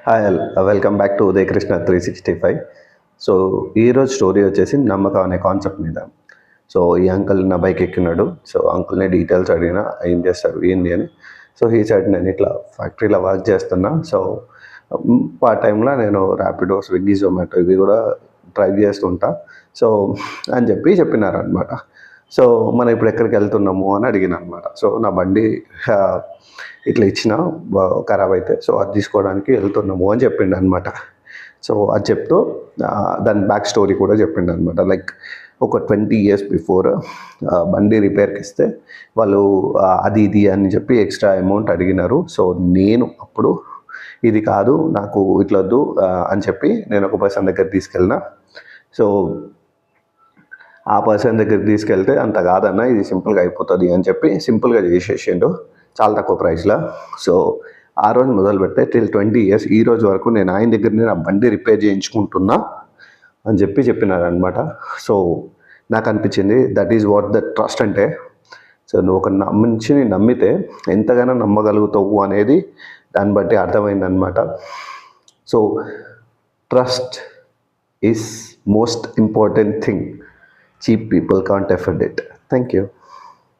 Hi all, welcome back to Uday Krishna 365. So ఈరోజు story వచ్చేసి నమ్మకం అనే కాన్సెప్ట్ మీద. సో ఈ అంకుల్ నా బైక్ ఎక్కినాడు. సో అంకుల్ని డీటెయిల్స్ అడిగినా ఏం చేస్తారు ఏంది అని. సో ఈ సైడ్ నేను ఇట్లా ఫ్యాక్టరీలో వర్క్ చేస్తున్నా. సో పార్ట్ టైంలో నేను ర్యాపిడో, స్విగ్గీ, జొమాటో ఇవి కూడా డ్రైవ్ చేస్తుంటా. సో అని చెప్పినారనమాట. సో మనం ఇప్పుడు ఎక్కడికి వెళ్తున్నాము అని అడిగిన అనమాట. సో నా బండి ఇట్లా ఇచ్చిన ఖరాబ్ అయితే, సో అది తీసుకోవడానికి వెళ్తున్నాము అని చెప్పిండు అనమాట. సో అది చెప్తూ దాని బ్యాక్ స్టోరీ కూడా చెప్పిండు అనమాట. లైక్ ఒక 20 years బిఫోర్ బండి రిపేర్కి ఇస్తే వాళ్ళు అది ఇది అని చెప్పి ఎక్స్ట్రా అమౌంట్ అడిగినారు. సో నేను అప్పుడు ఇది కాదు నాకు ఇట్లా వద్దు అని చెప్పి నేను ఒక పర్సన్ దగ్గర తీసుకెళ్ళిన. సో ఆ పర్సన్ దగ్గరికి తీసుకెళ్తే అంత కాదన్న ఇది సింపుల్గా అయిపోతుంది అని చెప్పి సింపుల్గా చేసేసిండు చాలా తక్కువ ప్రైస్లో. సో ఆ రోజు మొదలు పెడితే టిల్ 20 years ఈ రోజు వరకు నేను ఆయన దగ్గరనే నా బండి రిపేర్ చేయించుకుంటున్నా అని చెప్పినారనమాట. సో నాకు అనిపించింది that is what the trust అంటే. సో నువ్వు ఒక మనిషిని నమ్మితే ఎంతగానో నమ్మగలుగుతావు అనేది దాన్ని బట్టి అర్థమైందనమాట. So trust is most important thing. Cheap people can't afford it. Thank you.